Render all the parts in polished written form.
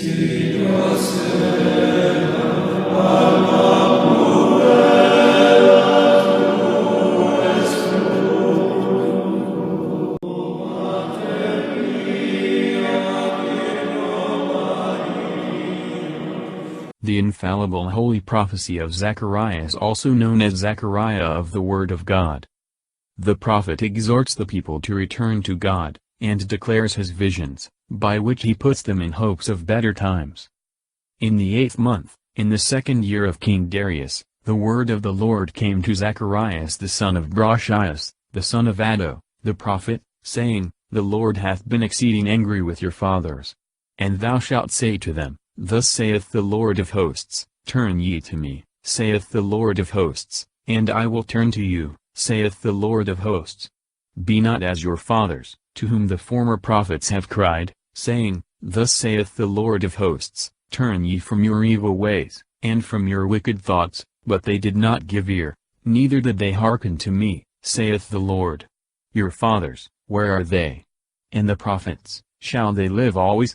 The infallible holy prophecy of Zechariah is also known as Zechariah of the Word of God. The prophet exhorts the people to return to God, and declares his visions, by which he puts them in hopes of better times. In the 8th month, in the 2nd year of King Darius, the word of the Lord came to Zacharias the son of Broshias, the son of Addo, the prophet, saying, The Lord hath been exceeding angry with your fathers. And thou shalt say to them, Thus saith the Lord of hosts, Turn ye to me, saith the Lord of hosts, and I will turn to you, saith the Lord of hosts. Be not as your fathers, to whom the former prophets have cried, saying, Thus saith the Lord of hosts, Turn ye from your evil ways, and from your wicked thoughts, but they did not give ear, neither did they hearken to me, saith the Lord. Your fathers, where are they? And the prophets, shall they live always?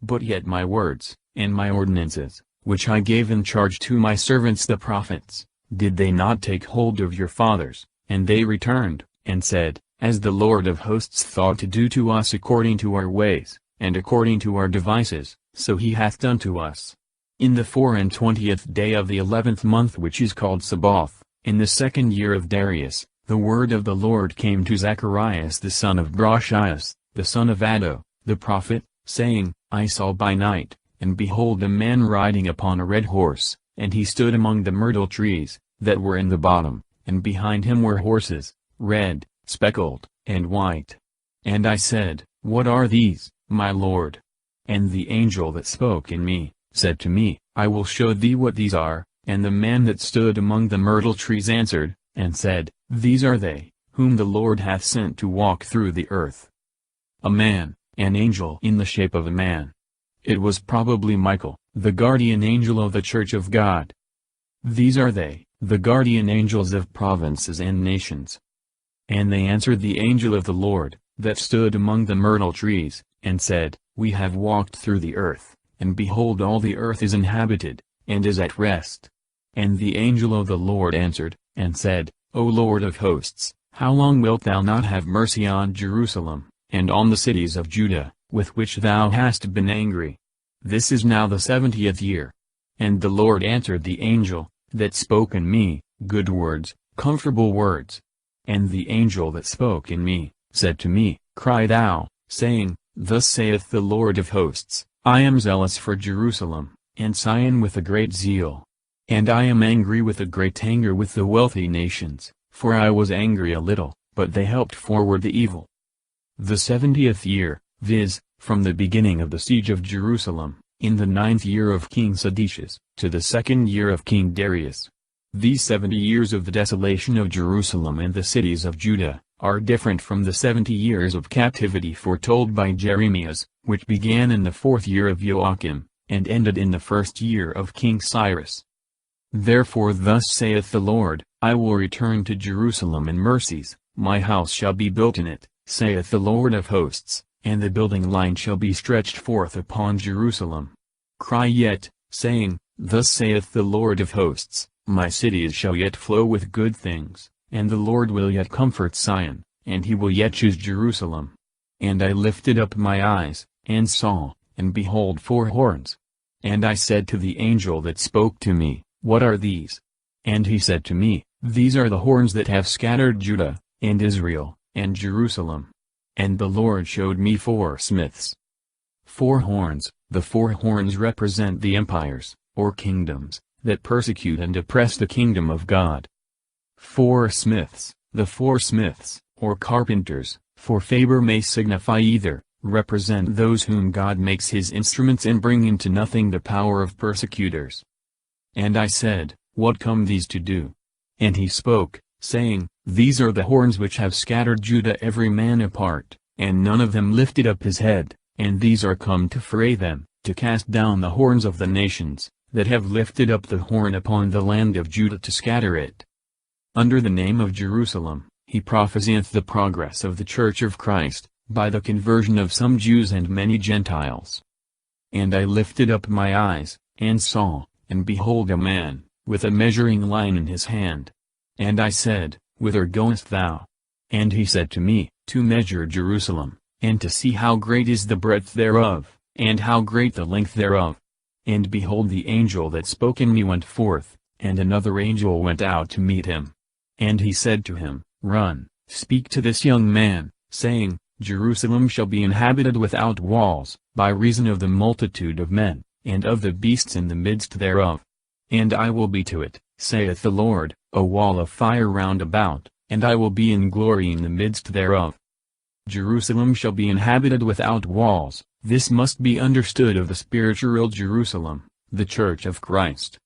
But yet my words, and my ordinances, which I gave in charge to my servants the prophets, did they not take hold of your fathers, and they returned, and said, As the Lord of hosts thought to do to us according to our ways, and according to our devices, so he hath done to us. In the 24th day of the 11th month, which is called Sabbath, in the 2nd year of Darius, the word of the Lord came to Zacharias the son of Broshias, the son of Addo, the prophet, saying, I saw by night, and behold a man riding upon a red horse, and he stood among the myrtle trees, that were in the bottom, and behind him were horses, red, speckled, and white. And I said, What are these, my Lord? And the angel that spoke in me, said to me, I will show thee what these are. And the man that stood among the myrtle trees answered, and said, These are they, whom the Lord hath sent to walk through the earth. A man, an angel in the shape of a man. It was probably Michael, the guardian angel of the Church of God. These are they, the guardian angels of provinces and nations. And they answered the angel of the Lord, that stood among the myrtle trees, and said, We have walked through the earth, and behold all the earth is inhabited, and is at rest. And the angel of the Lord answered, and said, O Lord of hosts, how long wilt thou not have mercy on Jerusalem, and on the cities of Judah, with which thou hast been angry? This is now the 70th year. And the Lord answered the angel, that spoke in me, good words, comfortable words. And the angel that spoke in me, said to me, Cry thou, saying, Thus saith the Lord of hosts, I am zealous for Jerusalem, and Zion with a great zeal. And I am angry with a great anger with the wealthy nations, for I was angry a little, but they helped forward the evil. The 70th year, viz., from the beginning of the siege of Jerusalem, in the 9th year of King Sedecius, to the 2nd year of King Darius. These 70 years of the desolation of Jerusalem and the cities of Judah, are different from the 70 years of captivity foretold by Jeremiah, which began in the 4th year of Joachim, and ended in the 1st year of King Cyrus. Therefore thus saith the Lord, I will return to Jerusalem in mercies, my house shall be built in it, saith the Lord of hosts, and the building line shall be stretched forth upon Jerusalem. Cry yet, saying, Thus saith the Lord of hosts, my cities shall yet flow with good things, and the Lord will yet comfort Zion, and he will yet choose Jerusalem. And I lifted up my eyes, and saw, and behold 4 horns. And I said to the angel that spoke to me, What are these? And he said to me, These are the horns that have scattered Judah, and Israel, and Jerusalem. And the Lord showed me 4 smiths. 4 horns, the 4 horns represent the empires, or kingdoms, that persecute and oppress the kingdom of God. 4 smiths, the 4 smiths, or carpenters, for Faber may signify either, represent those whom God makes his instruments in bringing to nothing the power of persecutors. And I said, What come these to do? And he spoke, saying, These are the horns which have scattered Judah every man apart, and none of them lifted up his head, and these are come to fray them, to cast down the horns of the nations, that have lifted up the horn upon the land of Judah to scatter it. Under the name of Jerusalem, he prophesieth the progress of the Church of Christ, by the conversion of some Jews and many Gentiles. And I lifted up my eyes, and saw, and behold a man, with a measuring line in his hand. And I said, Whither goest thou? And he said to me, To measure Jerusalem, and to see how great is the breadth thereof, and how great the length thereof. And behold, the angel that spoke in me went forth, and another angel went out to meet him. And he said to him, Run, speak to this young man, saying, Jerusalem shall be inhabited without walls, by reason of the multitude of men, and of the beasts in the midst thereof. And I will be to it, saith the Lord, a wall of fire round about, and I will be in glory in the midst thereof. Jerusalem shall be inhabited without walls. This must be understood of the spiritual Jerusalem, the Church of Christ.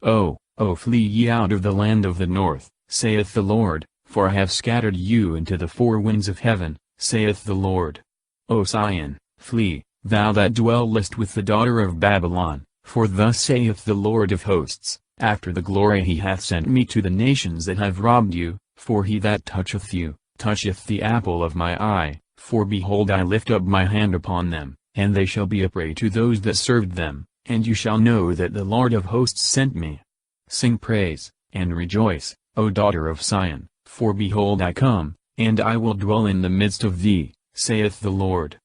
Oh, flee ye out of the land of the north, saith the Lord, for I have scattered you into the four winds of heaven, saith the Lord. O Sion, flee, thou that dwellest with the daughter of Babylon, for thus saith the Lord of hosts, after the glory he hath sent me to the nations that have robbed you, for he that toucheth you, toucheth the apple of my eye, for behold I lift up my hand upon them, and they shall be a prey to those that served them, and you shall know that the Lord of hosts sent me. Sing praise, and rejoice, O daughter of Sion, for behold I come, and I will dwell in the midst of thee, saith the Lord.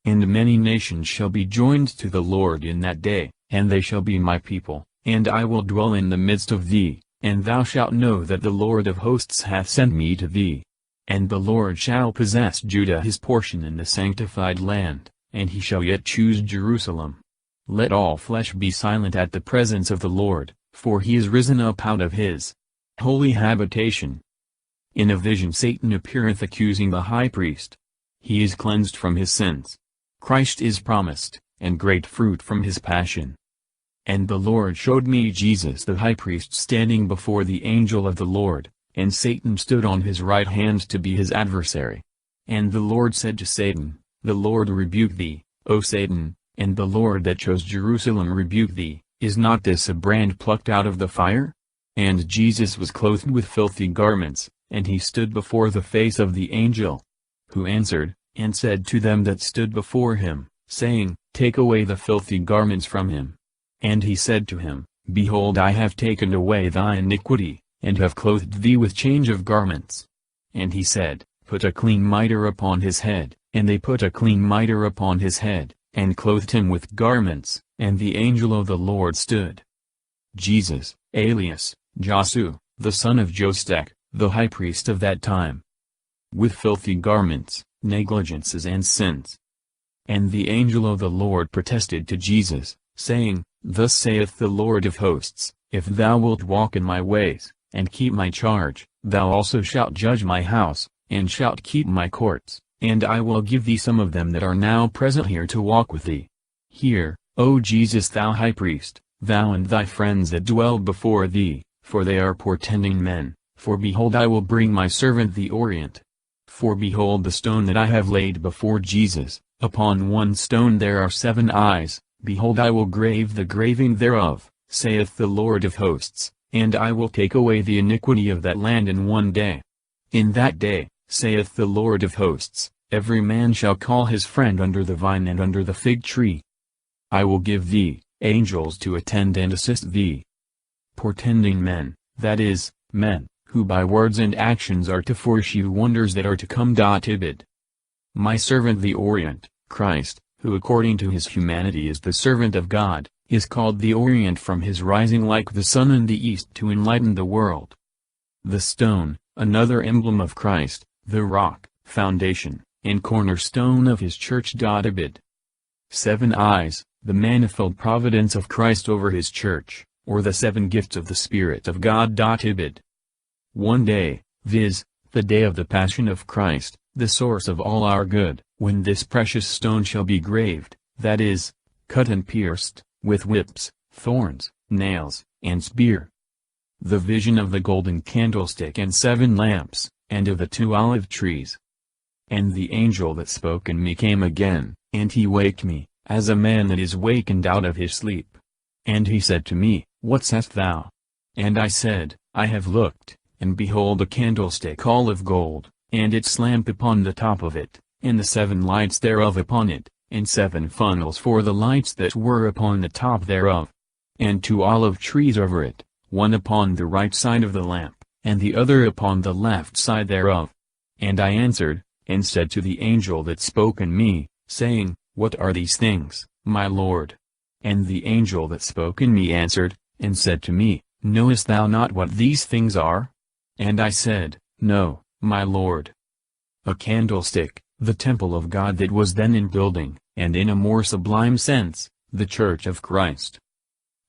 And many nations shall be joined to the Lord in that day, and they shall be my people, and I will dwell in the midst of thee, and thou shalt know that the Lord of hosts hath sent me to thee. And the Lord shall possess Judah his portion in the sanctified land, and he shall yet choose Jerusalem. Let all flesh be silent at the presence of the Lord, for he is risen up out of his holy habitation. In a vision Satan appeareth accusing the high priest. He is cleansed from his sins. Christ is promised, and great fruit from his passion. And the Lord showed me Jesus the high priest standing before the angel of the Lord, and Satan stood on his right hand to be his adversary. And the Lord said to Satan, The Lord rebuke thee, O Satan, and the Lord that chose Jerusalem rebuke thee. Is not this a brand plucked out of the fire? And Jesus was clothed with filthy garments, and he stood before the face of the angel, who answered, and said to them that stood before him, saying, Take away the filthy garments from him. And he said to him, Behold, I have taken away thy iniquity, and have clothed thee with change of garments. And he said, Put a clean mitre upon his head. And they put a clean mitre upon his head, and clothed him with garments, and the angel of the Lord stood. Jesus, alias Josu, the son of Jostek, the high priest of that time, with filthy garments, negligences and sins. And the angel of the Lord protested to Jesus, saying, Thus saith the Lord of hosts, If thou wilt walk in my ways, and keep my charge, thou also shalt judge my house, and shalt keep my courts, and I will give thee some of them that are now present here to walk with thee. Hear, O Jesus thou high priest, thou and thy friends that dwell before thee, for they are portending men, for behold I will bring my servant the Orient. For behold the stone that I have laid before Jesus, upon one stone there are 7 eyes, behold I will grave the graving thereof, saith the Lord of hosts, and I will take away the iniquity of that land in one day. In that day, saith the Lord of hosts, every man shall call his friend under the vine and under the fig tree. I will give thee angels to attend and assist thee. Portending men, that is, men, who by words and actions are to foreshew wonders that are to come. Ibid. My servant the Orient, Christ, who according to his humanity is the servant of God, is called the Orient from his rising like the sun in the east to enlighten the world. The stone, another emblem of Christ, the rock, foundation, and cornerstone of his church. Ibid. 7 eyes, the manifold providence of Christ over his church, or the 7 gifts of the Spirit of God. Ibid. One day, viz., the day of the Passion of Christ, the source of all our good, when this precious stone shall be graved, that is, cut and pierced, with whips, thorns, nails, and spear. The vision of the golden candlestick and 7 lamps, and of the 2 olive trees. And the angel that spoke in me came again, and he waked me, as a man that is wakened out of his sleep. And he said to me, What sayest thou? And I said, I have looked, and behold a candlestick all of gold, and its lamp upon the top of it, and the 7 lights thereof upon it, and 7 funnels for the lights that were upon the top thereof. And 2 olive trees over it, one upon the right side of the lamp, and the other upon the left side thereof. And I answered, and said to the angel that spoke in me, saying, What are these things, my Lord? And the angel that spoke in me answered, and said to me, Knowest thou not what these things are? And I said, No, my Lord. A candlestick, the temple of God that was then in building, and in a more sublime sense, the church of Christ.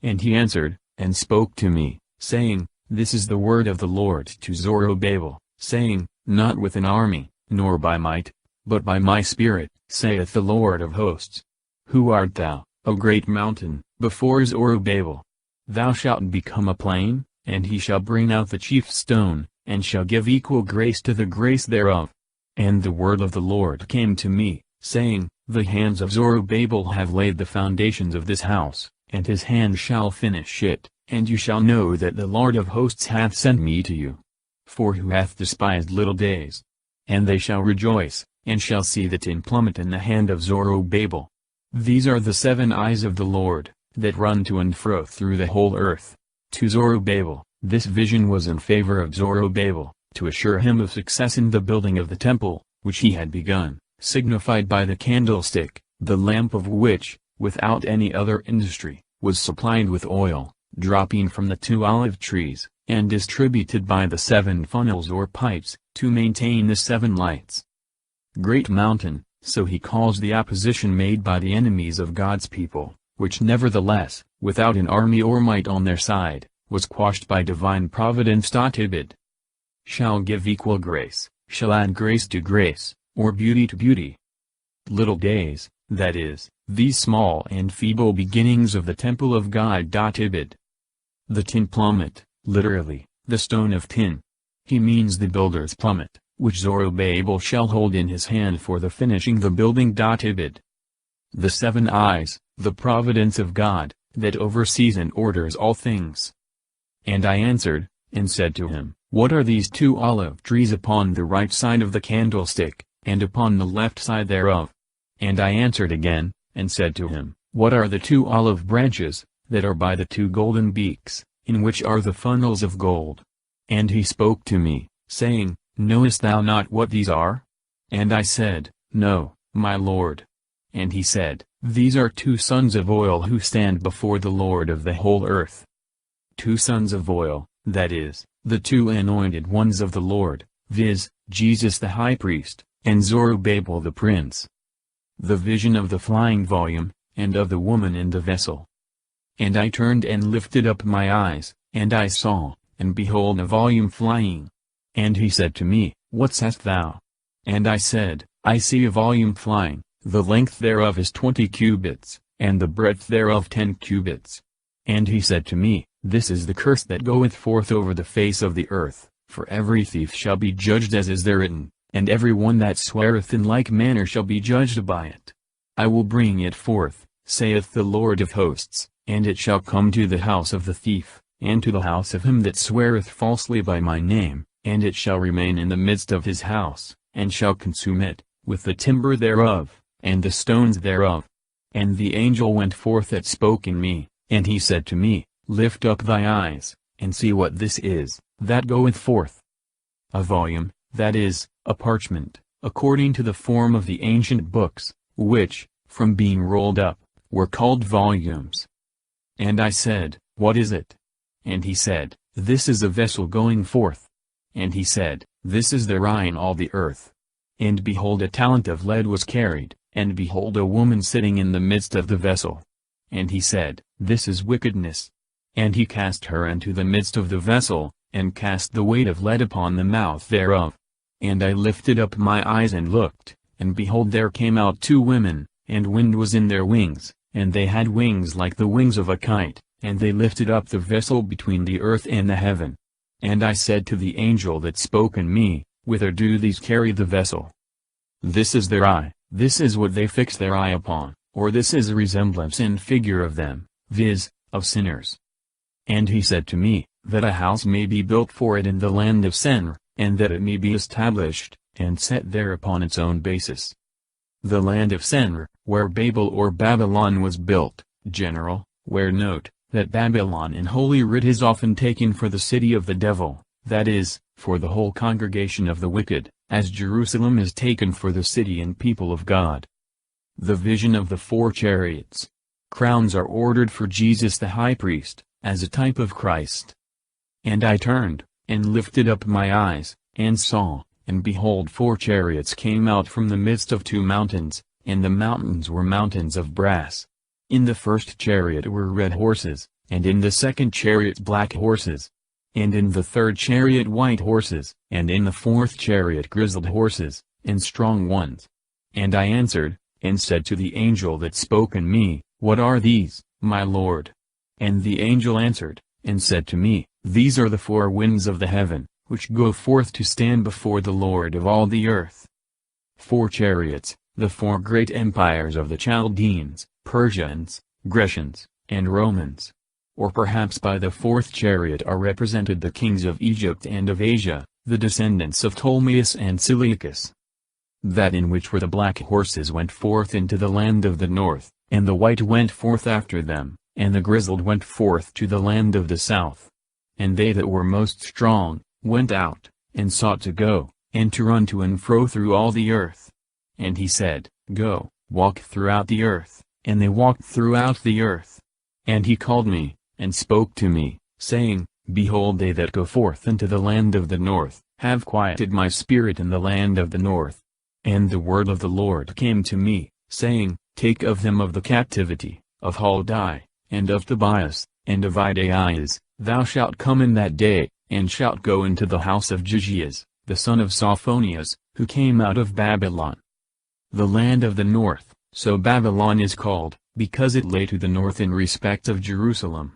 And he answered, and spoke to me, saying, This is the word of the Lord to Zerubbabel, saying, Not with an army, nor by might, but by my spirit, saith the Lord of hosts. Who art thou, O great mountain, before Zerubbabel? Thou shalt become a plain, and he shall bring out the chief stone, and shall give equal grace to the grace thereof. And the word of the Lord came to me, saying, The hands of Zerubbabel have laid the foundations of this house, and his hand shall finish it, and you shall know that the Lord of hosts hath sent me to you. For who hath despised little days? And they shall rejoice, and shall see that implement in the hand of Zerubbabel. These are the 7 eyes of the Lord, that run to and fro through the whole earth. To Zerubbabel, this vision was in favor of Zerubbabel, to assure him of success in the building of the temple, which he had begun, signified by the candlestick, the lamp of which, without any other industry, was supplied with oil, dropping from the 2 olive trees, and distributed by the 7 funnels or pipes, to maintain the 7 lights. Great mountain, so he calls the opposition made by the enemies of God's people, which nevertheless, without an army or might on their side, was quashed by divine providence. Ibid. Shall give equal grace, shall add grace to grace, or beauty to beauty. Little days, that is, these small and feeble beginnings of the temple of God. Ibid. The tin plummet, literally, the stone of tin. He means the builder's plummet, which Zerubbabel shall hold in his hand for the finishing the building. Ibid. The 7 eyes, the providence of God, that oversees and orders all things. And I answered, and said to him, What are these 2 olive trees upon the right side of the candlestick, and upon the left side thereof? And I answered again, and said to him, What are the 2 olive branches, that are by the 2 golden beaks, in which are the funnels of gold? And he spoke to me, saying, Knowest thou not what these are? And I said, No, my Lord. And he said, These are 2 sons of oil who stand before the Lord of the whole earth. 2 sons of oil, that is, the 2 anointed ones of the Lord, viz., Jesus the high priest, and Zerubbabel the prince. The vision of the flying volume, and of the woman in the vessel. And I turned and lifted up my eyes, and I saw, and behold a volume flying. And he said to me, What sayest thou? And I said, I see a volume flying, the length thereof is 20 cubits, and the breadth thereof 10 cubits. And he said to me, This is the curse that goeth forth over the face of the earth, for every thief shall be judged as is there written, and every one that sweareth in like manner shall be judged by it. I will bring it forth, saith the Lord of hosts, and it shall come to the house of the thief, and to the house of him that sweareth falsely by my name, and it shall remain in the midst of his house, and shall consume it, with the timber thereof, and the stones thereof. And the angel went forth that spoke in me, and he said to me, Lift up thy eyes, and see what this is, that goeth forth. A volume, that is, a parchment, according to the form of the ancient books, which, from being rolled up, were called volumes. And I said, What is it? And he said, This is a vessel going forth. And he said, This is the Rhine all the earth. And behold, a talent of lead was carried, and behold, a woman sitting in the midst of the vessel. And he said, This is wickedness. And he cast her into the midst of the vessel, and cast the weight of lead upon the mouth thereof. And I lifted up my eyes and looked, and behold, there came out 2 women, and wind was in their wings, and they had wings like the wings of a kite, and they lifted up the vessel between the earth and the heaven. And I said to the angel that spoke in me, Whither do these carry the vessel? This is their eye, this is what they fix their eye upon, or this is a resemblance and figure of them, viz., of sinners. And he said to me, That a house may be built for it in the land of Senir, and that it may be established, and set there upon its own basis. The land of Senir, where Babel or Babylon was built, general, where note, that Babylon in Holy Writ is often taken for the city of the devil, that is, for the whole congregation of the wicked, as Jerusalem is taken for the city and people of God. The vision of the 4 chariots. Crowns are ordered for Jesus the high priest, as a type of Christ. And I turned, and lifted up my eyes, and saw, and behold 4 chariots came out from the midst of 2 mountains, and the mountains were mountains of brass. In the first chariot were red horses, and in the second chariot black horses. And in the third chariot white horses, and in the fourth chariot grizzled horses, and strong ones. And I answered, and said to the angel that spoke in me, What are these, my Lord? And the angel answered, and said to me, These are the 4 winds of the heaven, which go forth to stand before the Lord of all the earth. 4 chariots, the 4 great empires of the Chaldeans, Persians, Grecians, and Romans. Or perhaps by the 4th chariot are represented the kings of Egypt and of Asia, the descendants of Ptolemais and Seleucus. That in which were the black horses went forth into the land of the north, and the white went forth after them, and the grizzled went forth to the land of the south. And they that were most strong, went out, and sought to go, and to run to and fro through all the earth. And he said, Go, walk throughout the earth, and they walked throughout the earth. And he called me, and spoke to me, saying, Behold, they that go forth into the land of the north, have quieted my spirit in the land of the north. And the word of the Lord came to me, saying, Take of them of the captivity, of Haldai, and of Tobias, and of Idaias, thou shalt come in that day, and shalt go into the house of Jehias, the son of Sophonias, who came out of Babylon. The land of the north, so Babylon is called, because it lay to the north in respect of Jerusalem.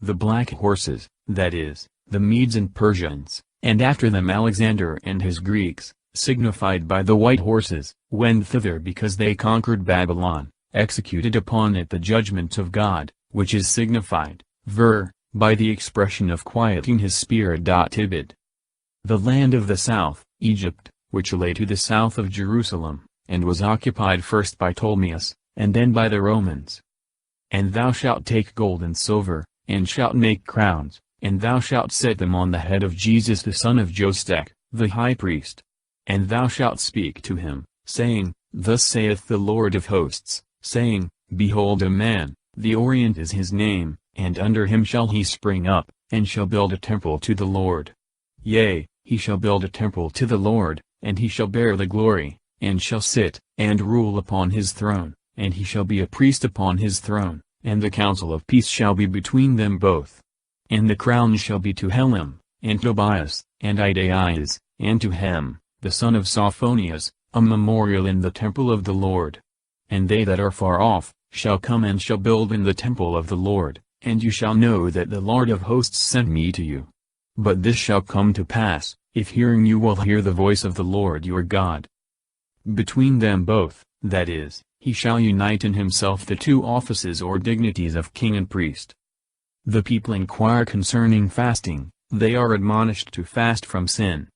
The black horses, that is, the Medes and Persians, and after them Alexander and his Greeks, signified by the white horses, went thither because they conquered Babylon, executed upon it the judgments of God, which is signified, by the expression of quieting his spirit. Tibid. The land of the south, Egypt, which lay to the south of Jerusalem, and was occupied first by Ptolemais, and then by the Romans. And thou shalt take gold and silver, and shalt make crowns, and thou shalt set them on the head of Jesus the son of Josech, the high priest. And thou shalt speak to him, saying, Thus saith the Lord of hosts, saying, Behold a man, the Orient is his name, and under him shall he spring up, and shall build a temple to the Lord. Yea, he shall build a temple to the Lord, and he shall bear the glory, and shall sit, and rule upon his throne, and he shall be a priest upon his throne, and the counsel of peace shall be between them both. And the crown shall be to Helem, and Tobias, and Idaias, and to Hem, the son of Sophonias, a memorial in the temple of the Lord. And they that are far off, shall come and shall build in the temple of the Lord, and you shall know that the Lord of hosts sent me to you. But this shall come to pass, if hearing you will hear the voice of the Lord your God. Between them both, that is, he shall unite in himself the 2 offices or dignities of king and priest. The people inquire concerning fasting, they are admonished to fast from sin.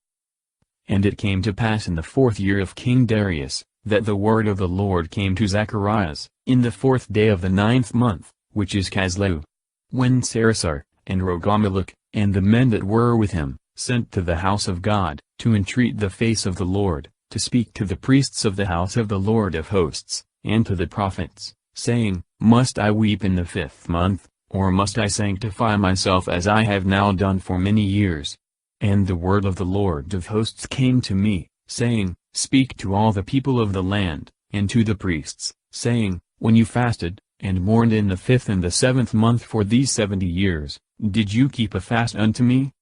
And it came to pass in the 4th year of King Darius, that the word of the Lord came to Zacharias, in the 4th day of the 9th month, which is Casleu. When Sarasar, and Rogamelech, and the men that were with him, sent to the house of God, to entreat the face of the Lord, to speak to the priests of the house of the Lord of hosts, and to the prophets, saying, Must I weep in the 5th month, or must I sanctify myself as I have now done for many years? And the word of the Lord of hosts came to me, saying, Speak to all the people of the land, and to the priests, saying, When you fasted, and mourned in the 5th and the 7th month for these 70 years, did you keep a fast unto me?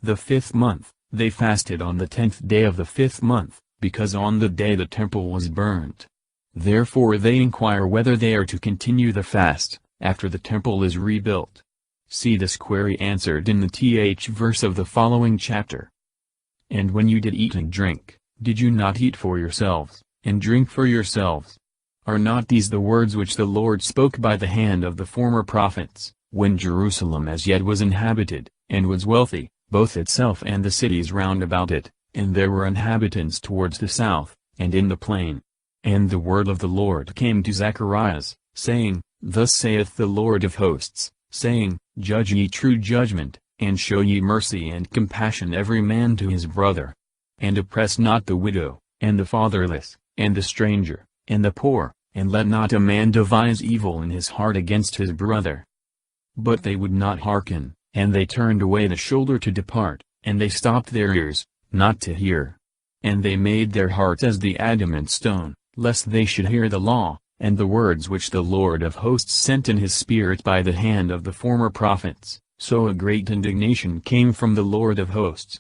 The 5th month, they fasted on the 10th day of the 5th month, because on the day the temple was burnt. Therefore they inquire whether they are to continue the fast, after the temple is rebuilt. See this query answered in the verse of the following chapter. And when you did eat and drink, did you not eat for yourselves, and drink for yourselves? Are not these the words which the Lord spoke by the hand of the former prophets, when Jerusalem as yet was inhabited, and was wealthy, both itself and the cities round about it, and there were inhabitants towards the south, and in the plain? And the word of the Lord came to Zacharias, saying, Thus saith the Lord of hosts, saying, Judge ye true judgment, and show ye mercy and compassion every man to his brother. And oppress not the widow, and the fatherless, and the stranger, and the poor, and let not a man devise evil in his heart against his brother. But they would not hearken, and they turned away the shoulder to depart, and they stopped their ears, not to hear. And they made their hearts as the adamant stone, lest they should hear the law, and the words which the Lord of hosts sent in his spirit by the hand of the former prophets. So a great indignation came from the Lord of hosts.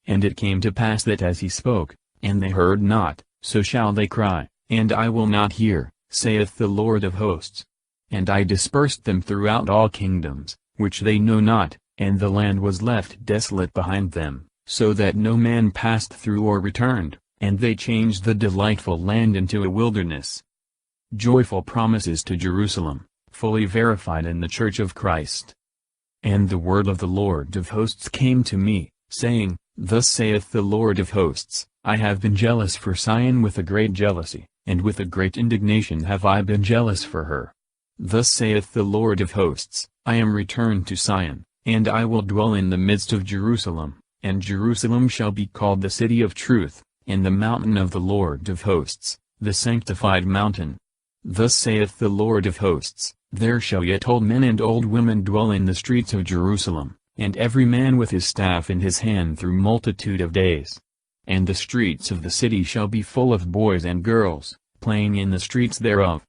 And it came to pass that as he spoke, and they heard not, so shall they cry, and I will not hear, saith the Lord of hosts. And I dispersed them throughout all kingdoms, which they know not, and the land was left desolate behind them, so that no man passed through or returned, and they changed the delightful land into a wilderness. Joyful promises to Jerusalem, fully verified in the Church of Christ. And the word of the Lord of hosts came to me, saying, Thus saith the Lord of hosts, I have been jealous for Sion with a great jealousy, and with a great indignation have I been jealous for her. Thus saith the Lord of hosts, I am returned to Sion, and I will dwell in the midst of Jerusalem, and Jerusalem shall be called the city of truth, and the mountain of the Lord of hosts, the sanctified mountain. Thus saith the Lord of hosts, There shall yet old men and old women dwell in the streets of Jerusalem, and every man with his staff in his hand through multitude of days. And the streets of the city shall be full of boys and girls, playing in the streets thereof.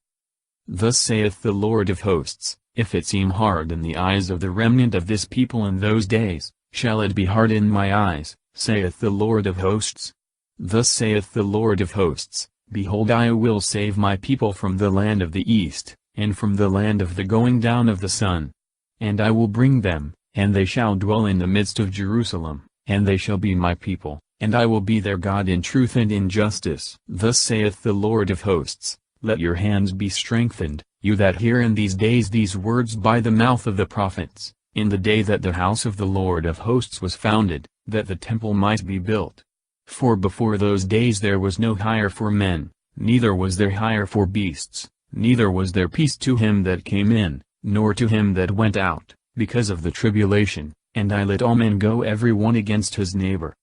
Thus saith the Lord of hosts, If it seem hard in the eyes of the remnant of this people in those days, shall it be hard in my eyes, saith the Lord of hosts? Thus saith the Lord of hosts, Behold, I will save my people from the land of the east, and from the land of the going down of the sun. And I will bring them, and they shall dwell in the midst of Jerusalem, and they shall be my people, and I will be their God in truth and in justice. Thus saith the Lord of hosts, Let your hands be strengthened, you that hear in these days these words by the mouth of the prophets, in the day that the house of the Lord of hosts was founded, that the temple might be built. For before those days there was no hire for men, neither was there hire for beasts, neither was there peace to him that came in, nor to him that went out, because of the tribulation, and I let all men go every one against his neighbor.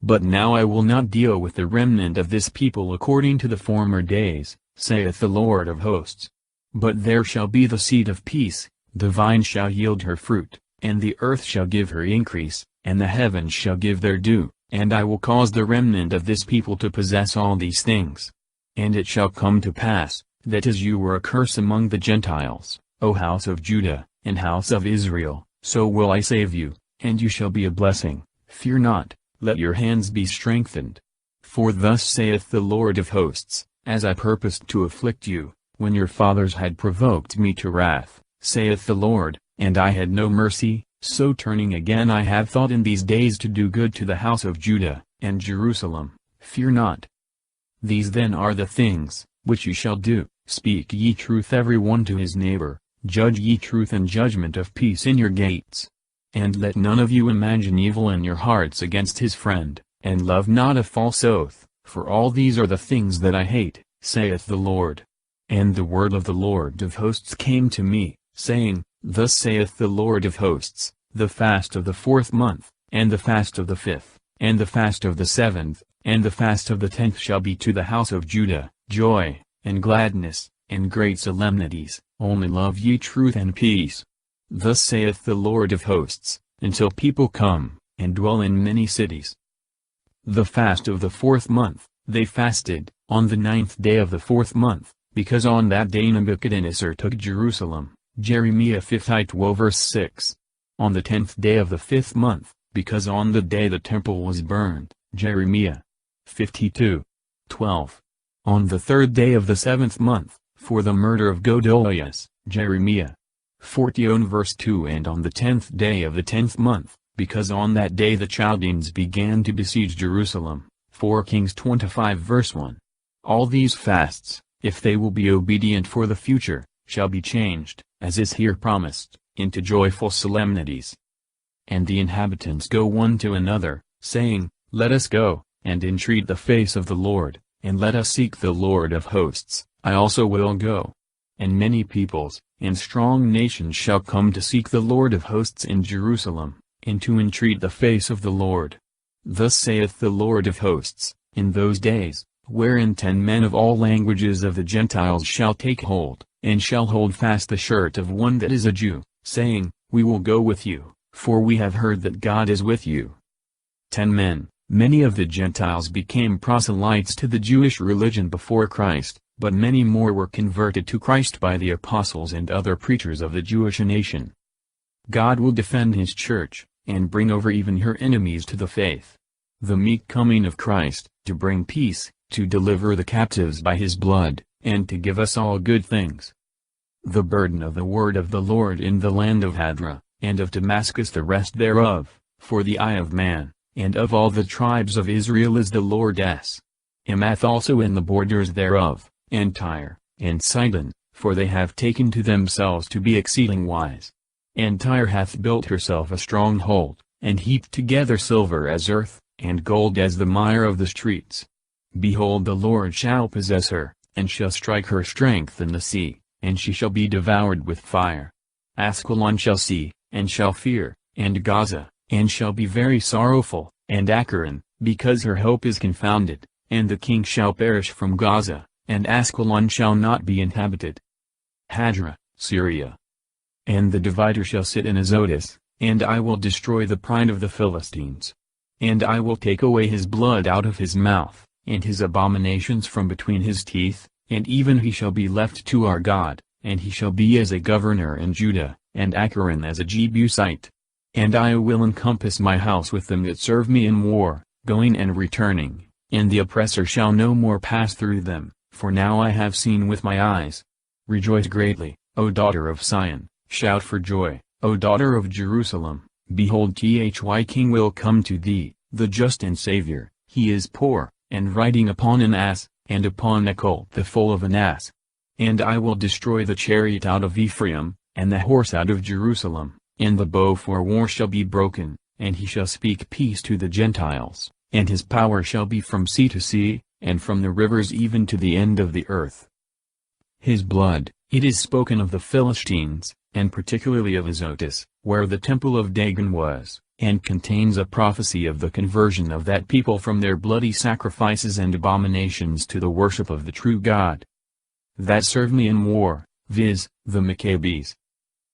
But now I will not deal with the remnant of this people according to the former days, saith the Lord of hosts. But there shall be the seed of peace, the vine shall yield her fruit, and the earth shall give her increase, and the heavens shall give their due. And I will cause the remnant of this people to possess all these things. And it shall come to pass, that as you were a curse among the Gentiles, O house of Judah, and house of Israel, so will I save you, and you shall be a blessing. Fear not, let your hands be strengthened. For thus saith the Lord of hosts, As I purposed to afflict you, when your fathers had provoked me to wrath, saith the Lord, and I had no mercy, so turning again I have thought in these days to do good to the house of Judah, and Jerusalem. Fear not. These then are the things, which ye shall do, speak ye truth every one to his neighbor, judge ye truth and judgment of peace in your gates. And let none of you imagine evil in your hearts against his friend, and love not a false oath, for all these are the things that I hate, saith the Lord. And the word of the Lord of hosts came to me, saying, Thus saith the Lord of hosts, The fast of the 4th month, and the fast of the 5th, and the fast of the 7th, and the fast of the 10th shall be to the house of Judah, joy, and gladness, and great solemnities, only love ye truth and peace. Thus saith the Lord of hosts, until people come, and dwell in many cities. The fast of the 4th month, they fasted, on the 9th day of the 4th month, because on that day Nebuchadnezzar took Jerusalem. Jeremiah 52 verse 6. On the 10th day of the 5th month, because on the day the temple was burned. Jeremiah 52:12. On the 3rd day of the 7th month, for the murder of Godolias. Jeremiah 40 verse 2. And on the 10th day of the 10th month, because on that day the Chaldeans began to besiege Jerusalem. 4 Kings 25 verse 1. All these fasts, if they will be obedient for the future, shall be changed, as is here promised, into joyful solemnities. And the inhabitants go one to another, saying, Let us go, and entreat the face of the Lord, and let us seek the Lord of hosts, I also will go. And many peoples, and strong nations shall come to seek the Lord of hosts in Jerusalem, and to entreat the face of the Lord. Thus saith the Lord of hosts, in those days, wherein 10 men of all languages of the Gentiles shall take hold, and shall hold fast the shirt of one that is a Jew, saying, We will go with you, for we have heard that God is with you. 10 men, many of the Gentiles became proselytes to the Jewish religion before Christ, but many more were converted to Christ by the apostles and other preachers of the Jewish nation. God will defend his church, and bring over even her enemies to the faith. The meek coming of Christ, to bring peace, to deliver the captives by his blood, and to give us all good things. The burden of the word of the Lord in the land of Hadra, and of Damascus the rest thereof, for the eye of man, and of all the tribes of Israel is the Lord's. Hamath also in the borders thereof, and Tyre, and Sidon, for they have taken to themselves to be exceeding wise. And Tyre hath built herself a stronghold, and heaped together silver as earth, and gold as the mire of the streets. Behold, the Lord shall possess her, and shall strike her strength in the sea, and she shall be devoured with fire. Askelon shall see, and shall fear, and Gaza, and shall be very sorrowful, and Akron, because her hope is confounded, and the king shall perish from Gaza, and Askelon shall not be inhabited. Hadra, Syria. And the divider shall sit in Azotus, and I will destroy the pride of the Philistines. And I will take away his blood out of his mouth, and his abominations from between his teeth, and even he shall be left to our God, and he shall be as a governor in Judah, and Akron as a Jebusite. And I will encompass my house with them that serve me in war, going and returning, and the oppressor shall no more pass through them, for now I have seen with my eyes. Rejoice greatly, O daughter of Sion, shout for joy, O daughter of Jerusalem, behold Thy king will come to thee, the just and Savior, he is poor, and riding upon an ass, and upon a colt the foal of an ass. And I will destroy the chariot out of Ephraim, and the horse out of Jerusalem, and the bow for war shall be broken, and he shall speak peace to the Gentiles, and his power shall be from sea to sea, and from the rivers even to the end of the earth. His blood, it is spoken of the Philistines, and particularly of Azotus, where the temple of Dagon was, and contains a prophecy of the conversion of that people from their bloody sacrifices and abominations to the worship of the true God. That served me in war, viz., the Maccabees.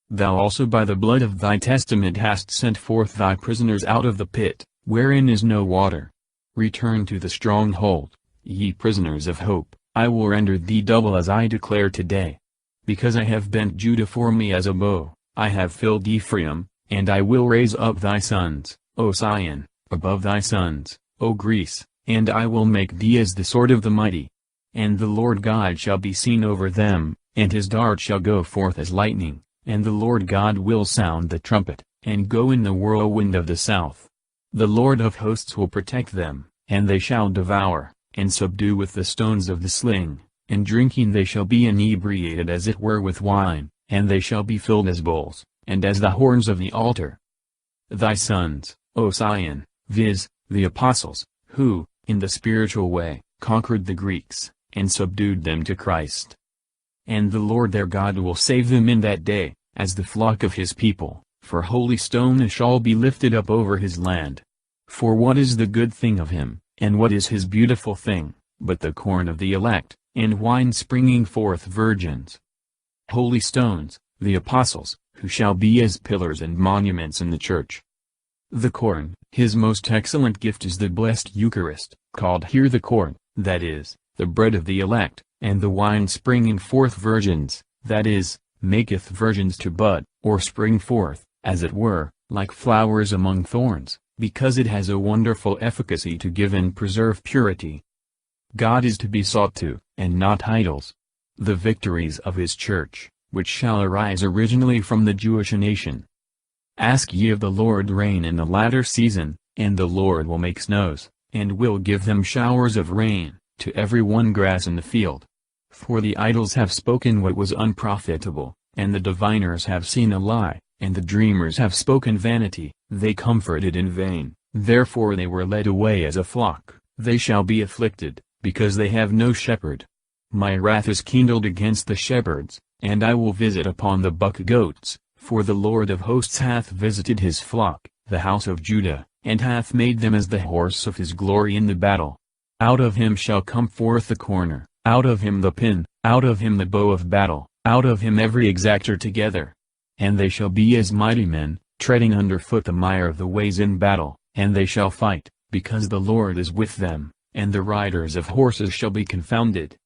Thou also by the blood of thy testament hast sent forth thy prisoners out of the pit, wherein is no water. Return to the stronghold, ye prisoners of hope, I will render thee double as I declare today. Because I have bent Judah for me as a bow, I have filled Ephraim, and I will raise up thy sons, O Sion, above thy sons, O Greece, and I will make thee as the sword of the mighty. And the Lord God shall be seen over them, and his dart shall go forth as lightning, and the Lord God will sound the trumpet, and go in the whirlwind of the south. The Lord of hosts will protect them, and they shall devour, and subdue with the stones of the sling, and drinking they shall be inebriated as it were with wine, and they shall be filled as bowls, and as the horns of the altar. Thy sons, O Sion, viz., the apostles, who, in the spiritual way, conquered the Greeks, and subdued them to Christ. And the Lord their God will save them in that day, as the flock of his people, for holy stone shall be lifted up over his land. For what is the good thing of him, and what is his beautiful thing, but the corn of the elect, and wine springing forth virgins? Holy stones, the apostles, who shall be as pillars and monuments in the church. The corn, his most excellent gift is the blessed Eucharist, called here the corn, that is, the bread of the elect, and the wine springing forth virgins, that is, maketh virgins to bud, or spring forth, as it were, like flowers among thorns, because it has a wonderful efficacy to give and preserve purity. God is to be sought to, and not idols. The victories of his church, which shall arise originally from the Jewish nation. Ask ye of the Lord rain in the latter season, and the Lord will make snows, and will give them showers of rain, to every one grass in the field. For the idols have spoken what was unprofitable, and the diviners have seen a lie, and the dreamers have spoken vanity, they comforted in vain, therefore they were led away as a flock, they shall be afflicted, because they have no shepherd. My wrath is kindled against the shepherds, and I will visit upon the buck-goats, for the Lord of hosts hath visited his flock, the house of Judah, and hath made them as the horse of his glory in the battle. Out of him shall come forth the corner, out of him the pin, out of him the bow of battle, out of him every exactor together. And they shall be as mighty men, treading under foot the mire of the ways in battle, and they shall fight, because the Lord is with them, and the riders of horses shall be confounded.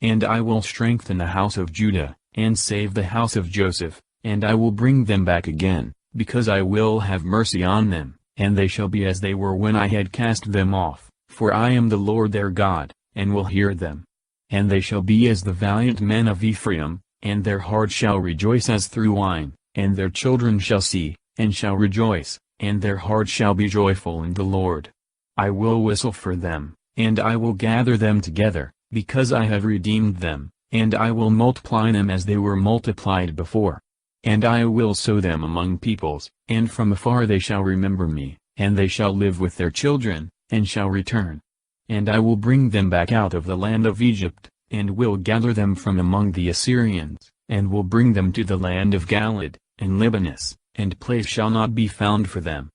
And I will strengthen the house of Judah, and save the house of Joseph, and I will bring them back again, because I will have mercy on them, and they shall be as they were when I had cast them off, for I am the Lord their God, and will hear them. And they shall be as the valiant men of Ephraim, and their heart shall rejoice as through wine, and their children shall see, and shall rejoice, and their heart shall be joyful in the Lord. I will whistle for them, and I will gather them together, because I have redeemed them, and I will multiply them as they were multiplied before. And I will sow them among peoples, and from afar they shall remember me, and they shall live with their children, and shall return. And I will bring them back out of the land of Egypt, and will gather them from among the Assyrians, and will bring them to the land of Galaad, and Libanus, and place shall not be found for them.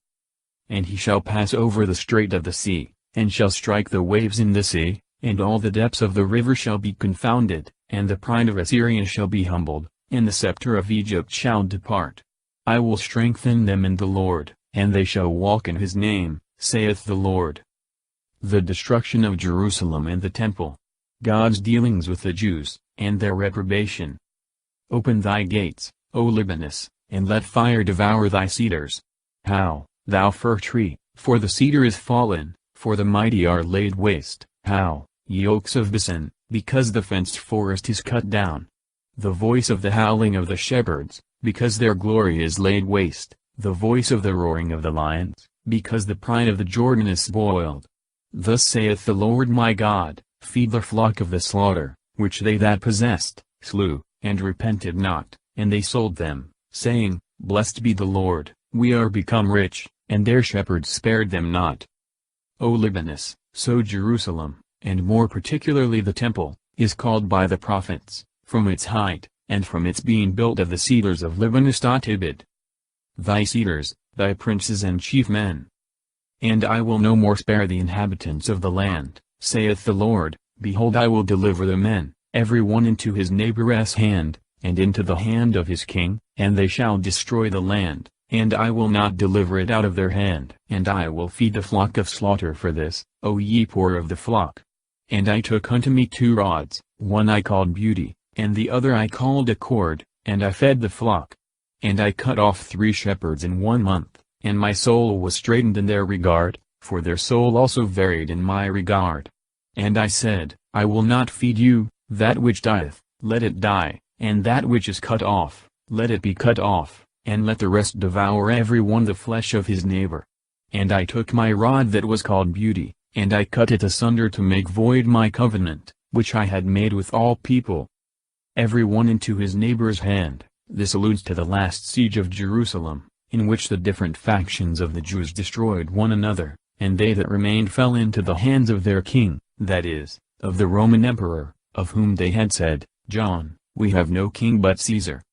And he shall pass over the strait of the sea, and shall strike the waves in the sea, and all the depths of the river shall be confounded, and the pride of Assyria shall be humbled, and the scepter of Egypt shall depart. I will strengthen them in the Lord, and they shall walk in his name, saith the Lord. The destruction of Jerusalem and the temple. God's dealings with the Jews, and their reprobation. Open thy gates, O Libanus, and let fire devour thy cedars. How, thou fir tree, for the cedar is fallen, for the mighty are laid waste. How, ye oaks of Bashan, because the fenced forest is cut down. The voice of the howling of the shepherds, because their glory is laid waste, the voice of the roaring of the lions, because the pride of the Jordan is spoiled. Thus saith the Lord my God, feed the flock of the slaughter, which they that possessed, slew, and repented not, and they sold them, saying, Blessed be the Lord, we are become rich, and their shepherds spared them not. O Libanus, so Jerusalem, and more particularly the temple, is called by the prophets, from its height, and from its being built of the cedars of Libanus. Tibid. Thy cedars, thy princes and chief men. And I will no more spare the inhabitants of the land, saith the Lord. Behold, I will deliver the men, every one into his neighbor's hand, and into the hand of his king, and they shall destroy the land, and I will not deliver it out of their hand. And I will feed the flock of slaughter for this, O ye poor of the flock. And I took unto me 2 rods, one I called beauty, and the other I called accord, and I fed the flock. And I cut off 3 shepherds in 1 month, and my soul was straitened in their regard, for their soul also varied in my regard. And I said, I will not feed you, that which dieth, let it die, and that which is cut off, let it be cut off, and let the rest devour every one the flesh of his neighbor. And I took my rod that was called beauty, and I cut it asunder to make void my covenant, which I had made with all people. Every one into his neighbor's hand. This alludes to the last siege of Jerusalem, in which the different factions of the Jews destroyed one another, and they that remained fell into the hands of their king, that is, of the Roman emperor, of whom they had said, John, we have no king but Caesar.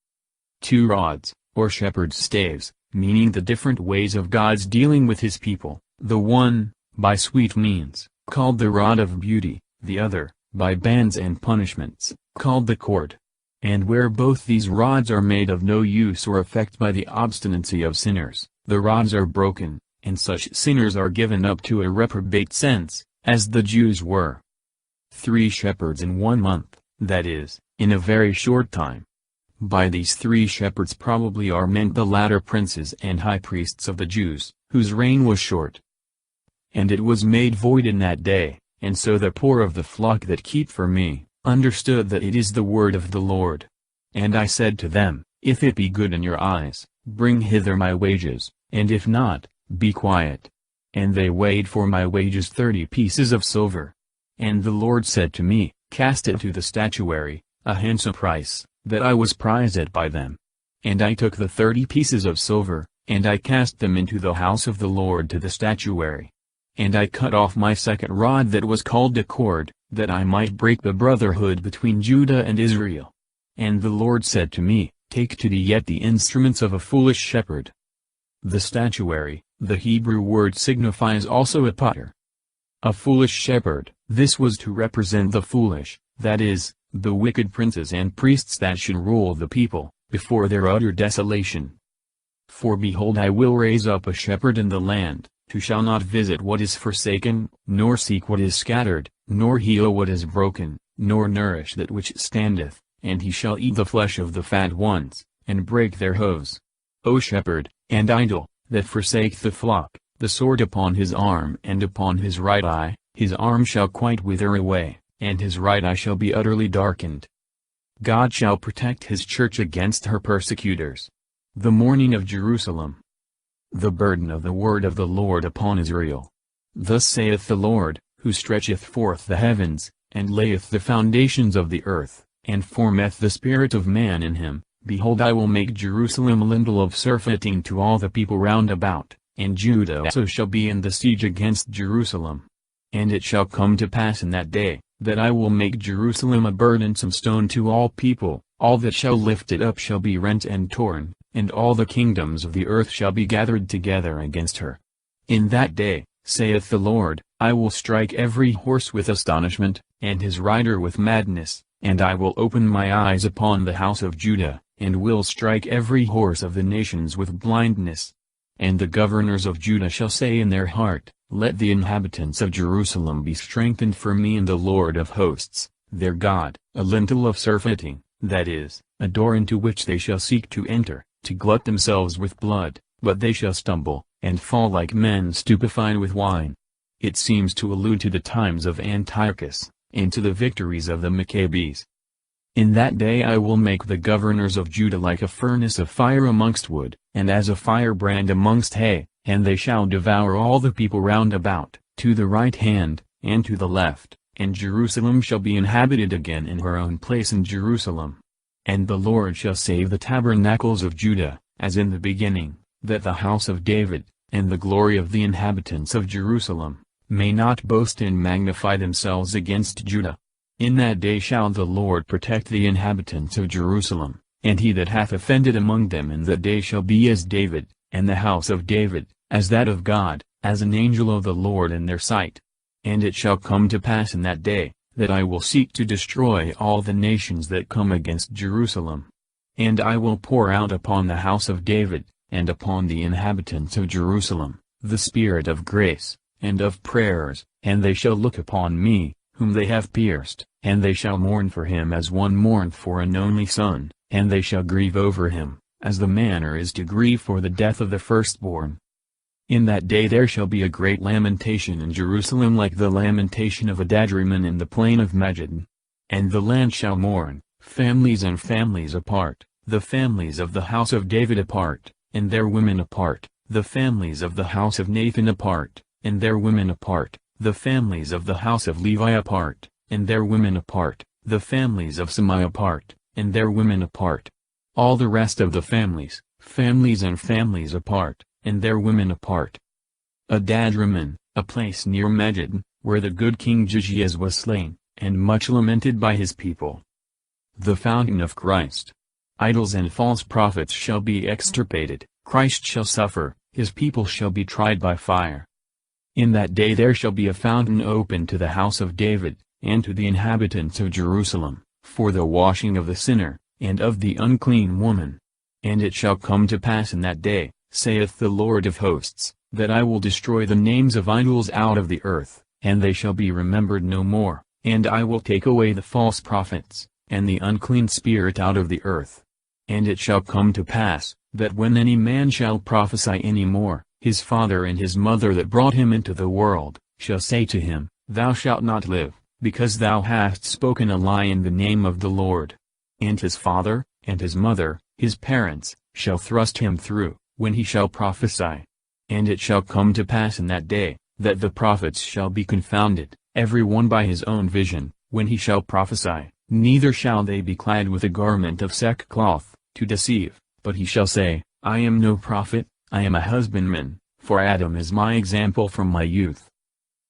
2 rods, or shepherd's staves, meaning the different ways of God's dealing with his people, the one, by sweet means, called the rod of beauty, the other, by bans and punishments, called the cord. And where both these rods are made of no use or effect by the obstinacy of sinners, the rods are broken, and such sinners are given up to a reprobate sense, as the Jews were. 3 shepherds in 1 month, that is, in a very short time. By these 3 shepherds probably are meant the latter princes and high priests of the Jews, whose reign was short. And it was made void in that day, and so the poor of the flock that keep for me, understood that it is the word of the Lord. And I said to them, If it be good in your eyes, bring hither my wages, and if not, be quiet. And they weighed for my wages 30 pieces of silver. And the Lord said to me, Cast it to the statuary, a handsome price, that I was prized at by them. And I took the 30 pieces of silver, and I cast them into the house of the Lord to the statuary. And I cut off my second rod that was called a cord, that I might break the brotherhood between Judah and Israel. And the Lord said to me, Take to thee yet the instruments of a foolish shepherd. The statuary, the Hebrew word signifies also a potter. A foolish shepherd, this was to represent the foolish, that is, the wicked princes and priests that should rule the people, before their utter desolation. For behold, I will raise up a shepherd in the land, who shall not visit what is forsaken, nor seek what is scattered, nor heal what is broken, nor nourish that which standeth, and he shall eat the flesh of the fat ones, and break their hooves. O shepherd, and idol, that forsake the flock, the sword upon his arm and upon his right eye, his arm shall quite wither away, and his right eye shall be utterly darkened. God shall protect his church against her persecutors. The mourning of Jerusalem. The burden of the word of the Lord upon Israel. Thus saith the Lord, who stretcheth forth the heavens, and layeth the foundations of the earth, and formeth the spirit of man in him. Behold, I will make Jerusalem a lintel of surfeiting to all the people round about, and Judah also shall be in the siege against Jerusalem. And it shall come to pass in that day, that I will make Jerusalem a burdensome stone to all people, all that shall lift it up shall be rent and torn, and all the kingdoms of the earth shall be gathered together against her. In that day, saith the Lord, I will strike every horse with astonishment, and his rider with madness, and I will open my eyes upon the house of Judah, and will strike every horse of the nations with blindness. And the governors of Judah shall say in their heart, Let the inhabitants of Jerusalem be strengthened for me in the Lord of hosts, their God, a lintel of surfeiting, that is, a door into which they shall seek to enter, to glut themselves with blood, but they shall stumble, and fall like men stupefied with wine. It seems to allude to the times of Antiochus, and to the victories of the Maccabees. In that day I will make the governors of Judah like a furnace of fire amongst wood, and as a firebrand amongst hay, and they shall devour all the people round about, to the right hand, and to the left, and Jerusalem shall be inhabited again in her own place in Jerusalem. And the Lord shall save the tabernacles of Judah, as in the beginning, that the house of David, and the glory of the inhabitants of Jerusalem, may not boast and magnify themselves against Judah. In that day shall the Lord protect the inhabitants of Jerusalem, and he that hath offended among them in that day shall be as David, and the house of David, as that of God, as an angel of the Lord in their sight. And it shall come to pass in that day, that I will seek to destroy all the nations that come against Jerusalem. And I will pour out upon the house of David, and upon the inhabitants of Jerusalem, the spirit of grace, and of prayers, and they shall look upon me, whom they have pierced, and they shall mourn for him as one mourneth for an only son, and they shall grieve over him, as the manner is to grieve for the death of the firstborn. In that day there shall be a great lamentation in Jerusalem like the lamentation of a Dadriman in the plain of Magidon. And the land shall mourn, families and families apart, the families of the house of David apart, and their women apart, the families of the house of Nathan apart, and their women apart, the families of the house of Levi apart, and their women apart, the families of Semai apart, and their women apart. All the rest of the families and families apart, and their women apart. Adadramon, a place near Megiddo, where the good King Jehoiaz was slain, and much lamented by his people. The fountain of Christ. Idols and false prophets shall be extirpated, Christ shall suffer, his people shall be tried by fire. In that day there shall be a fountain open to the house of David, and to the inhabitants of Jerusalem, for the washing of the sinner, and of the unclean woman. And it shall come to pass in that day, saith the Lord of hosts, that I will destroy the names of idols out of the earth, and they shall be remembered no more, and I will take away the false prophets, and the unclean spirit out of the earth. And it shall come to pass, that when any man shall prophesy any more, his father and his mother that brought him into the world, shall say to him, Thou shalt not live, because thou hast spoken a lie in the name of the Lord. And his father, and his mother, his parents, shall thrust him through, when he shall prophesy. And it shall come to pass in that day, that the prophets shall be confounded, every one by his own vision, when he shall prophesy, neither shall they be clad with a garment of sackcloth, to deceive, but he shall say, I am no prophet, I am a husbandman, for Adam is my example from my youth.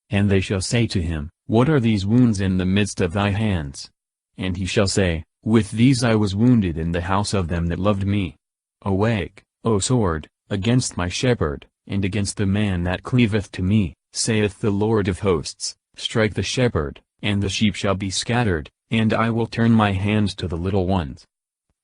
And they shall say to him, What are these wounds in the midst of thy hands? And he shall say, With these I was wounded in the house of them that loved me. Awake, O sword, against my shepherd, and against the man that cleaveth to me, saith the Lord of hosts. Strike the shepherd, and the sheep shall be scattered, and I will turn my hands to the little ones.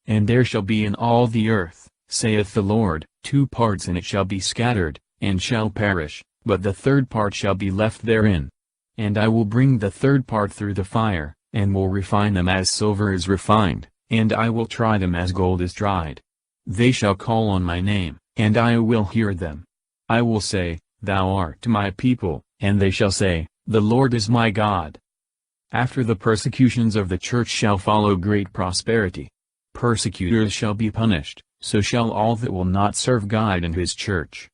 And there shall be in all the earth, saith the Lord, 2 parts, and it shall be scattered, and shall perish, but the third part shall be left therein. And I will bring the third part through the fire, and will refine them as silver is refined, and I will try them as gold is tried. They shall call on my name, and I will hear them. I will say, Thou art my people, and they shall say, The Lord is my God. After the persecutions of the church shall follow great prosperity. Persecutors shall be punished, so shall all that will not serve God and his church.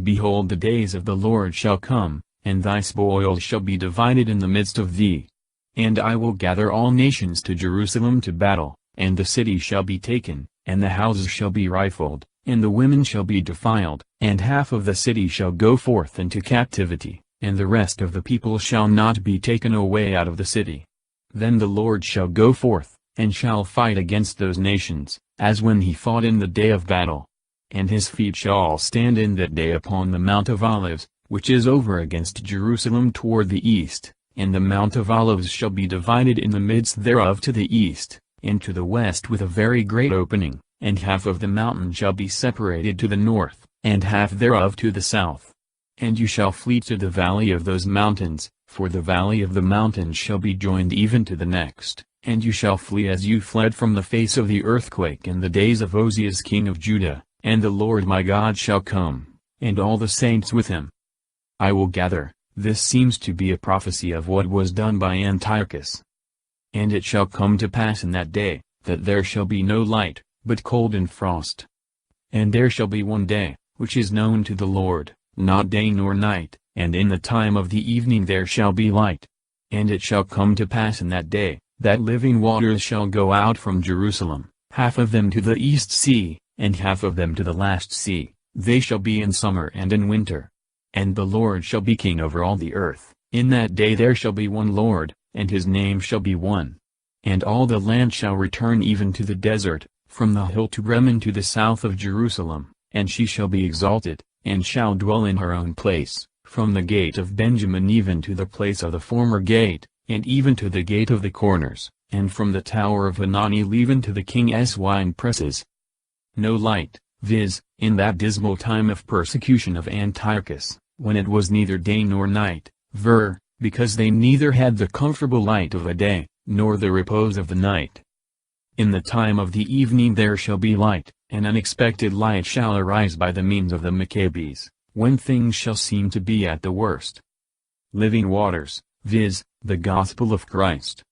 Behold, the days of the Lord shall come, and thy spoils shall be divided in the midst of thee. And I will gather all nations to Jerusalem to battle, and the city shall be taken, and the houses shall be rifled, and the women shall be defiled, and half of the city shall go forth into captivity, and the rest of the people shall not be taken away out of the city. Then the Lord shall go forth, and shall fight against those nations, as when he fought in the day of battle. And his feet shall all stand in that day upon the Mount of Olives, which is over against Jerusalem toward the east, and the Mount of Olives shall be divided in the midst thereof to the east, and to the west with a very great opening, and half of the mountain shall be separated to the north, and half thereof to the south. And you shall flee to the valley of those mountains, for the valley of the mountains shall be joined even to the next, and you shall flee as you fled from the face of the earthquake in the days of Ozias king of Judah, and the Lord my God shall come, and all the saints with him. I will gather. This seems to be a prophecy of what was done by Antiochus. And it shall come to pass in that day, that there shall be no light, but cold and frost. And there shall be one day, which is known to the Lord, not day nor night, and in the time of the evening there shall be light. And it shall come to pass in that day, that living waters shall go out from Jerusalem, half of them to the east sea, and half of them to the last sea. They shall be in summer and in winter. And the Lord shall be king over all the earth. In that day there shall be one Lord, and his name shall be one. And all the land shall return even to the desert, from the hill to Bremen to the south of Jerusalem, and she shall be exalted, and shall dwell in her own place, from the gate of Benjamin even to the place of the former gate, and even to the gate of the corners, and from the tower of Hanani even to the king's wine presses. No light, viz., in that dismal time of persecution of Antiochus, when it was neither day nor night, because they neither had the comfortable light of a day, nor the repose of the night. In the time of the evening there shall be light, an unexpected light shall arise by the means of the Maccabees, when things shall seem to be at the worst. Living waters, viz., the gospel of Christ.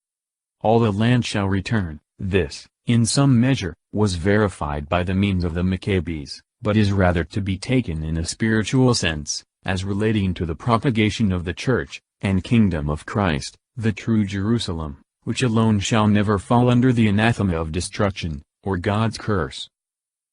All the land shall return. This, in some measure, was verified by the means of the Maccabees, but is rather to be taken in a spiritual sense, as relating to the propagation of the Church, and kingdom of Christ, the true Jerusalem, which alone shall never fall under the anathema of destruction, or God's curse.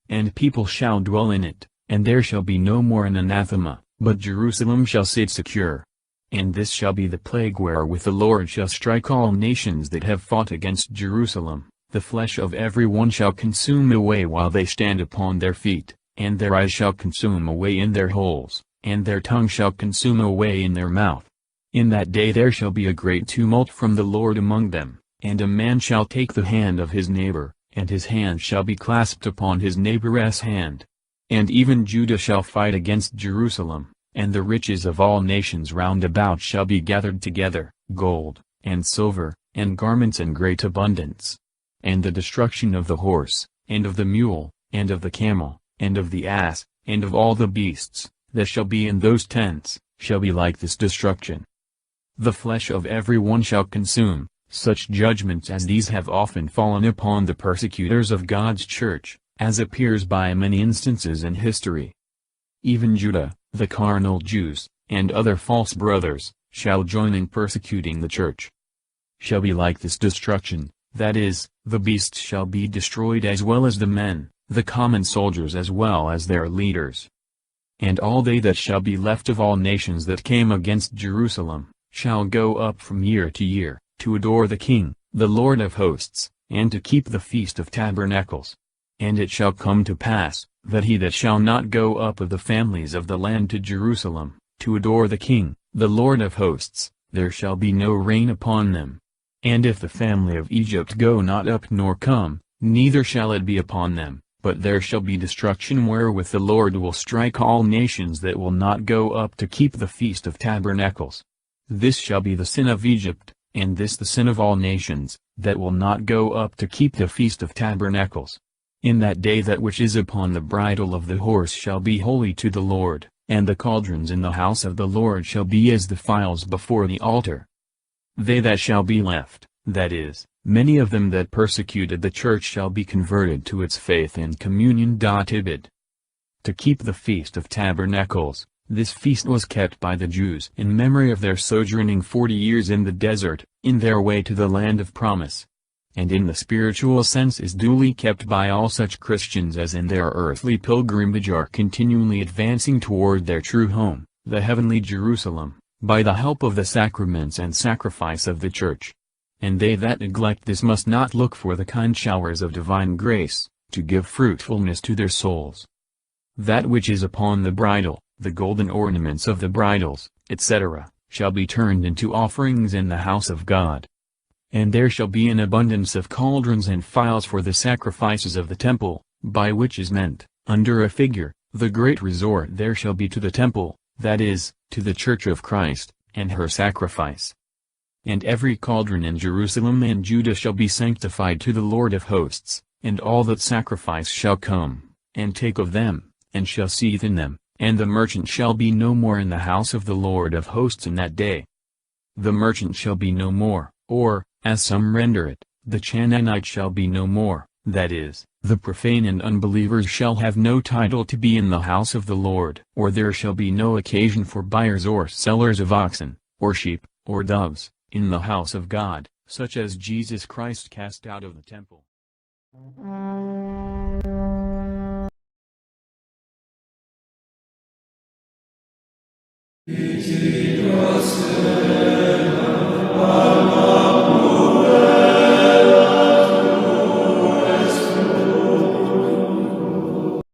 And people shall dwell in it, and there shall be no more an anathema, but Jerusalem shall sit secure. And this shall be the plague wherewith the Lord shall strike all nations that have fought against Jerusalem. The flesh of every one shall consume away while they stand upon their feet, and their eyes shall consume away in their holes, and their tongue shall consume away in their mouth. In that day there shall be a great tumult from the Lord among them, and a man shall take the hand of his neighbor, and his hand shall be clasped upon his neighbor's hand. And even Judah shall fight against Jerusalem, and the riches of all nations round about shall be gathered together, gold, and silver, and garments in great abundance. And the destruction of the horse, and of the mule, and of the camel, and of the ass, and of all the beasts, that shall be in those tents, shall be like this destruction. The flesh of every one shall consume. Such judgments as these have often fallen upon the persecutors of God's church, as appears by many instances in history. Even Judah, the carnal Jews, and other false brothers, shall join in persecuting the church. Shall be like this destruction. That is, the beasts shall be destroyed as well as the men, the common soldiers as well as their leaders. And all they that shall be left of all nations that came against Jerusalem, shall go up from year to year, to adore the King, the Lord of hosts, and to keep the Feast of Tabernacles. And it shall come to pass, that he that shall not go up of the families of the land to Jerusalem, to adore the King, the Lord of hosts, there shall be no rain upon them. And if the family of Egypt go not up nor come, neither shall it be upon them, but there shall be destruction wherewith the Lord will strike all nations that will not go up to keep the Feast of Tabernacles. This shall be the sin of Egypt, and this the sin of all nations, that will not go up to keep the Feast of Tabernacles. In that day that which is upon the bridle of the horse shall be holy to the Lord, and the cauldrons in the house of the Lord shall be as the phials before the altar. They that shall be left, that is, many of them that persecuted the church shall be converted to its faith and communion. Ibid. To keep the Feast of Tabernacles, this feast was kept by the Jews in memory of their sojourning 40 years in the desert, in their way to the land of promise. And in the spiritual sense is duly kept by all such Christians as in their earthly pilgrimage are continually advancing toward their true home, the heavenly Jerusalem, by the help of the sacraments and sacrifice of the Church. And they that neglect this must not look for the kind showers of divine grace, to give fruitfulness to their souls. That which is upon the bridle, the golden ornaments of the bridles, etc., shall be turned into offerings in the house of God. And there shall be an abundance of cauldrons and phials for the sacrifices of the temple, by which is meant, under a figure, the great resort there shall be to the temple, that is, to the Church of Christ, and her sacrifice. And every cauldron in Jerusalem and Judah shall be sanctified to the Lord of hosts, and all that sacrifice shall come, and take of them, and shall seethe in them, and the merchant shall be no more in the house of the Lord of hosts in that day. The merchant shall be no more, or, as some render it, the Canaanite shall be no more, that is, the profane and unbelievers shall have no title to be in the house of the Lord. Or there shall be no occasion for buyers or sellers of oxen, or sheep, or doves, in the house of God, such as Jesus Christ cast out of the temple. It